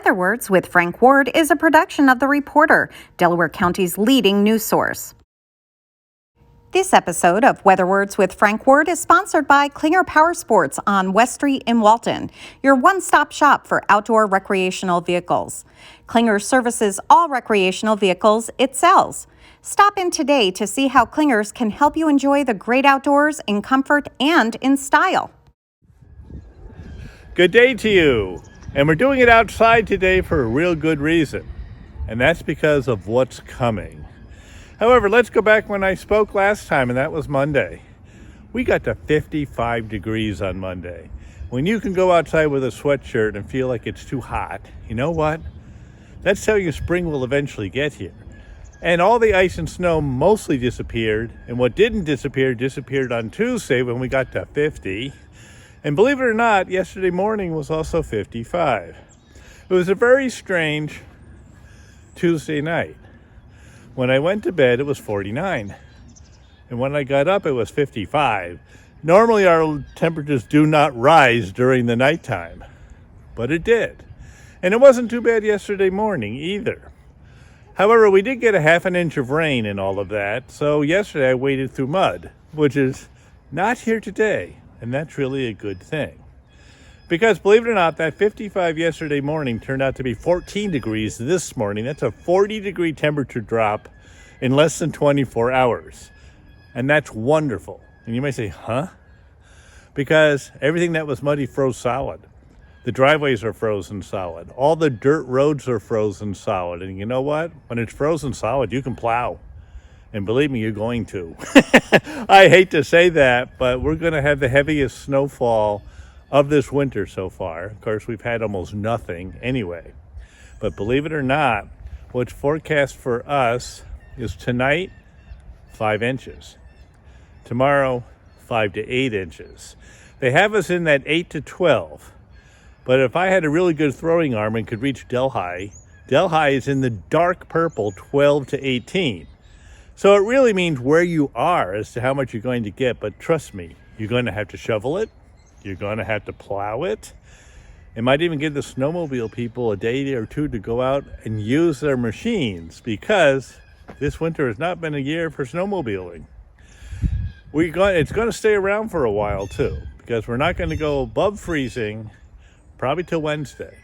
Weather Words with Frank Ward is a production of The Reporter, Delaware County's leading news source. This episode of Weather Words with Frank Ward is sponsored by Klinger Power Sports on West Street in Walton, your one-stop shop for outdoor recreational vehicles. Klinger services all recreational vehicles it sells. Stop in today to see how Klingers can help you enjoy the great outdoors in comfort and in style. Good day to you. And we're doing it outside today for a real good reason. And that's because of what's coming. However, let's go back when I spoke last time, and that was Monday. We got to 55 degrees on Monday. When you can go outside with a sweatshirt and feel like it's too hot, you know what? That's how your spring will eventually get here. And all the ice and snow mostly disappeared, and what didn't disappear disappeared on Tuesday when we got to 50. And believe it or not, yesterday morning was also 55. It was a very strange Tuesday night. When I went to bed, it was 49. And when I got up, it was 55. Normally, our temperatures do not rise during the nighttime, but it did. And it wasn't too bad yesterday morning either. However, we did get a half an inch of rain and all of that, so yesterday I waded through mud, which is not here today. And that's really a good thing. Because believe it or not, that 55 yesterday morning turned out to be 14 degrees this morning. That's a 40-degree temperature drop in less than 24 hours. And that's wonderful. And you may say, huh? Because everything that was muddy froze solid. The driveways are frozen solid. All the dirt roads are frozen solid. And you know what? When it's frozen solid, you can plow. And believe me, you're going to. I hate to say that, but we're going to have the heaviest snowfall of this winter so far. Of course, we've had almost nothing anyway. But believe it or not, what's forecast for us is tonight, 5 inches. Tomorrow, 5 to 8 inches. They have us in that 8 to 12. But if I had a really good throwing arm and could reach Delhi is in the dark purple, 12 to 18. So it really means where you are as to how much you're going to get. But trust me, you're going to have to shovel it. You're going to have to plow it. It might even give the snowmobile people a day or two to go out and use their machines, because this winter has not been a year for snowmobiling. It's going to stay around for a while too, because we're not going to go above freezing probably till Wednesday.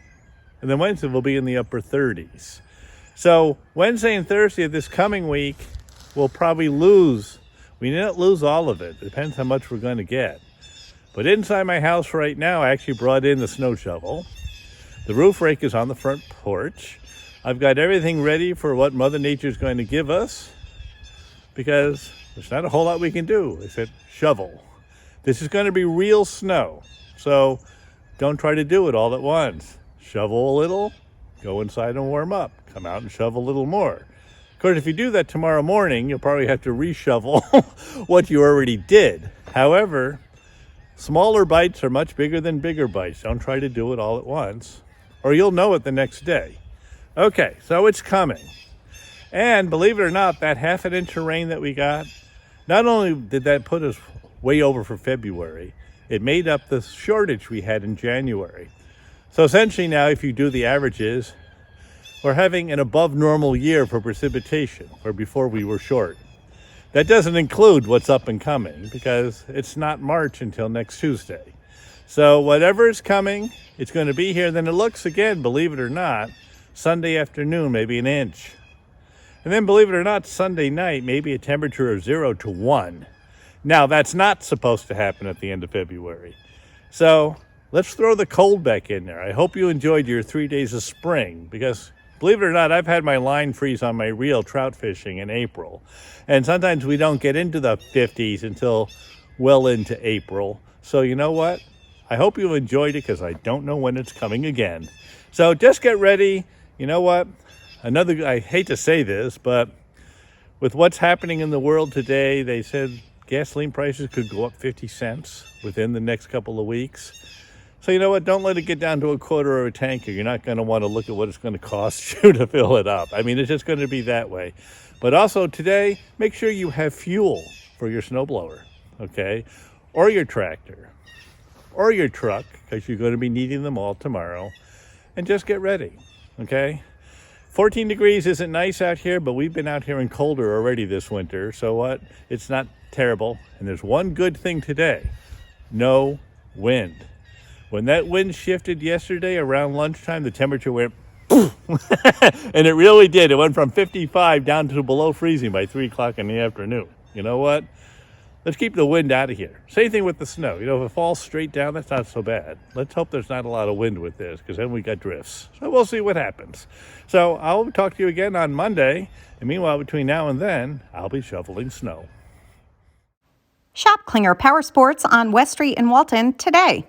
And then Wednesday will be in the upper 30s. So Wednesday and Thursday of this coming week, we'll probably lose. We may not lose all of it. It depends how much we're going to get. But inside my house right now, I actually brought in the snow shovel. The roof rake is on the front porch. I've got everything ready for what Mother Nature is going to give us, because there's not a whole lot we can do. I said, shovel. This is going to be real snow. So don't try to do it all at once. Shovel a little, go inside and warm up. Come out and shovel a little more. Of course, if you do that tomorrow morning, you'll probably have to reshovel what you already did. However, smaller bites are much bigger than bigger bites. Don't try to do it all at once, or you'll know it the next day. Okay, so it's coming. And believe it or not, that half an inch of rain that we got, not only did that put us way over for February, it made up the shortage we had in January. So essentially now, if you do the averages, we're having an above normal year for precipitation, where before we were short. That doesn't include what's up and coming, because it's not March until next Tuesday. So whatever is coming, it's going to be here. Then it looks again, believe it or not, Sunday afternoon, maybe an inch. And then believe it or not, Sunday night, maybe a temperature of 0 to 1. Now that's not supposed to happen at the end of February. So let's throw the cold back in there. I hope you enjoyed your 3 days of spring, because believe it or not, I've had my line freeze on my reel trout fishing in April. And sometimes we don't get into the 50s until well into April. So you know what? I hope you enjoyed it, because I don't know when it's coming again. So just get ready. You know what? I hate to say this, but with what's happening in the world today, they said gasoline prices could go up 50 cents within the next couple of weeks. So you know what? Don't let it get down to a quarter of a tanker. You're not going to want to look at what it's going to cost you to fill it up. I mean, it's just going to be that way. But also today, make sure you have fuel for your snowblower, okay? Or your tractor, or your truck, because you're going to be needing them all tomorrow. And just get ready. okay? 14 degrees isn't nice out here, but we've been out here in colder already this winter. So what? It's not terrible. And there's one good thing today. No wind. When that wind shifted yesterday around lunchtime, the temperature went and it really did. It went from 55 down to below freezing by 3 o'clock in the afternoon. You know what? Let's keep the wind out of here. Same thing with the snow. You know, if it falls straight down, that's not so bad. Let's hope there's not a lot of wind with this, because then we got drifts. So we'll see what happens. So I'll talk to you again on Monday. And meanwhile, between now and then, I'll be shoveling snow. Shop Klinger Power Sports on West Street in Walton today.